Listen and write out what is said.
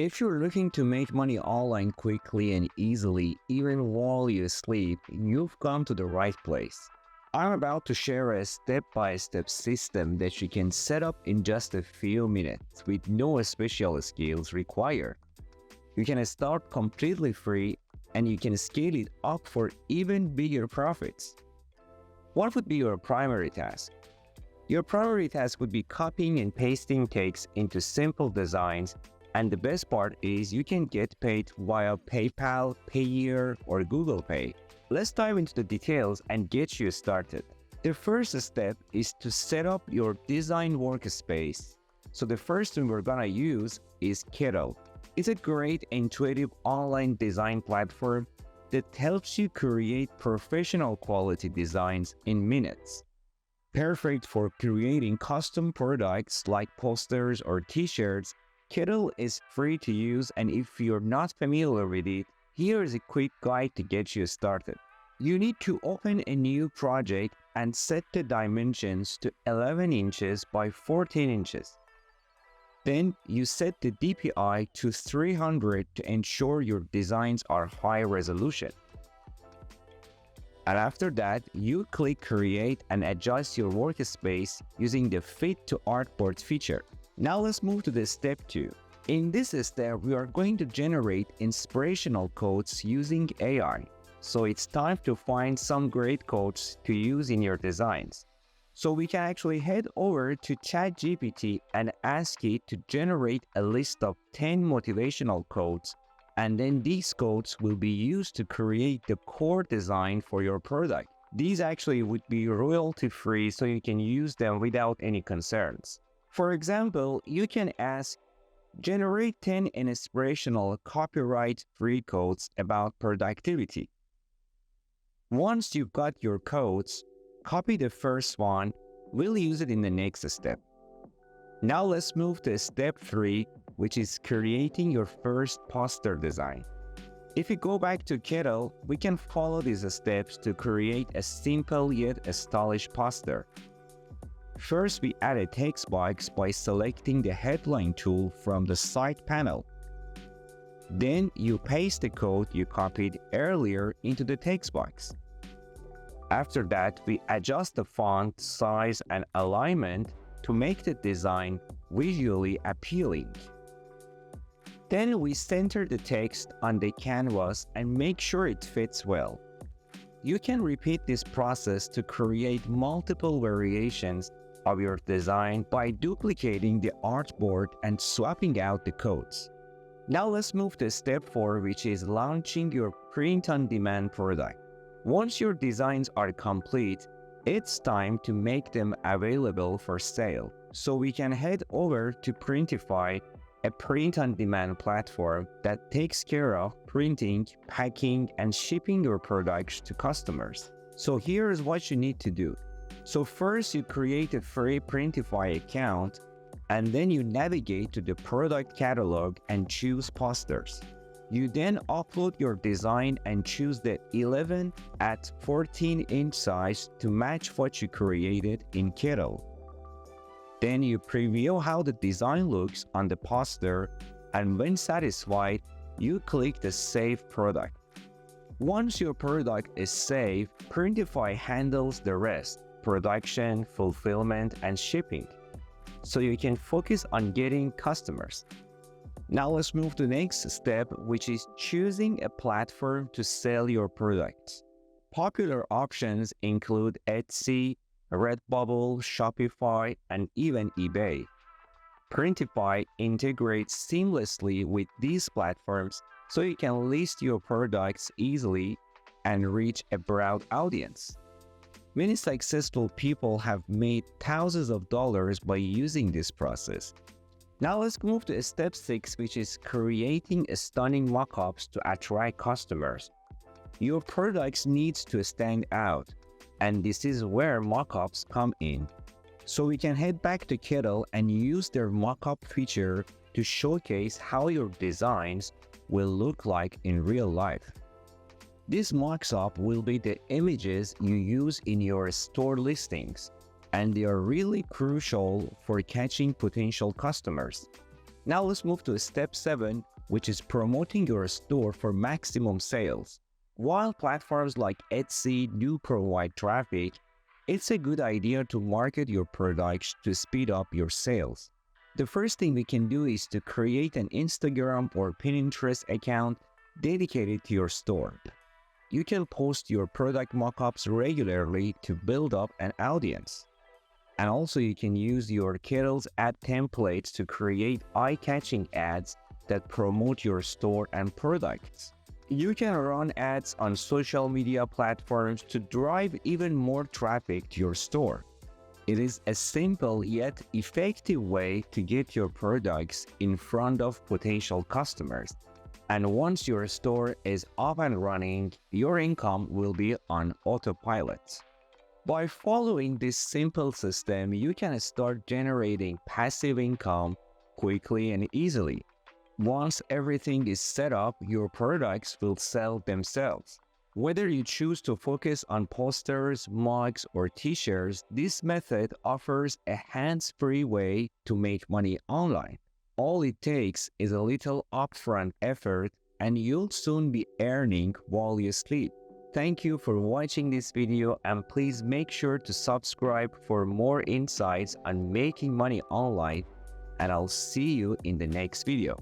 If you're looking to make money online quickly and easily, even while you sleep, you've come to the right place. I'm about to share a step-by-step system that you can set up in just a few minutes with no special skills required. You can start completely free and you can scale it up for even bigger profits. What would be your primary task? Your primary task would be copying and pasting text into simple designs, and the best part is you can get paid via PayPal, Payeer, or Google Pay. Let's dive into the details and get you started. The first step is to set up your design workspace. So the first thing we're gonna use is Kettle. It's a great intuitive online design platform that helps you create professional quality designs in minutes. Perfect for creating custom products like posters or t-shirts, Kettle is free to use, and if you're not familiar with it, here is a quick guide to get you started. You need to open a new project and set the dimensions to 11 inches by 14 inches. Then you set the DPI to 300 to ensure your designs are high resolution. And after that, you click Create and adjust your workspace using the Fit to Artboard feature. Now let's move to the step 2. In this step, we are going to generate inspirational quotes using AI. So it's time to find some great quotes to use in your designs. So we can actually head over to ChatGPT and ask it to generate a list of 10 motivational quotes, and then these quotes will be used to create the core design for your product. These actually would be royalty free, so you can use them without any concerns. For example, you can ask, generate 10 inspirational copyright-free quotes about productivity. Once you've got your quotes, copy the first one. We'll use it in the next step. Now let's move to step 3, which is creating your first poster design. If you go back to Kettle, we can follow these steps to create a simple yet stylish poster. First, we add a text box by selecting the headline tool from the side panel. Then you paste the code you copied earlier into the text box. After that, we adjust the font, size, and alignment to make the design visually appealing. Then we center the text on the canvas and make sure it fits well. You can repeat this process to create multiple variations of your design by duplicating the artboard and swapping out the codes. Now let's move to step 4, which is launching your print-on-demand product. Once your designs are complete, it's time to make them available for sale. So we can head over to Printify, a print-on-demand platform that takes care of printing, packing, and shipping your products to customers. So here's what you need to do. So first, you create a free Printify account, and then you navigate to the product catalog and choose posters. You then upload your design and choose the 11 at 14-inch size to match what you created in Kettle. Then you preview how the design looks on the poster, and when satisfied, you click the Save Product. Once your product is saved, Printify handles the rest: production, fulfillment, and shipping, so you can focus on getting customers. Now let's move to the next step, which is choosing a platform to sell your products. Popular options include Etsy, Redbubble, Shopify, and even eBay. Printify integrates seamlessly with these platforms, so you can list your products easily and reach a broad audience. Many successful people have made thousands of dollars by using this process. Now let's move to step 6, which is creating stunning mockups to attract customers. Your products needs to stand out, and this is where mockups come in. So we can head back to Kettle and use their mockup feature to showcase how your designs will look like in real life. This mockup will be the images you use in your store listings, and they are really crucial for catching potential customers. Now let's move to step 7, which is promoting your store for maximum sales. While platforms like Etsy do provide traffic, it's a good idea to market your products to speed up your sales. The first thing we can do is to create an Instagram or Pinterest account dedicated to your store. You can post your product mockups regularly to build up an audience. And also you can use your Kettle's ad templates to create eye-catching ads that promote your store and products. You can run ads on social media platforms to drive even more traffic to your store. It is a simple yet effective way to get your products in front of potential customers. And once your store is up and running, your income will be on autopilot. By following this simple system, you can start generating passive income quickly and easily. Once everything is set up, your products will sell themselves. Whether you choose to focus on posters, mugs, or t-shirts, this method offers a hands-free way to make money online. All it takes is a little upfront effort and you'll soon be earning while you sleep. Thank you for watching this video, and please make sure to subscribe for more insights on making money online, and I'll see you in the next video.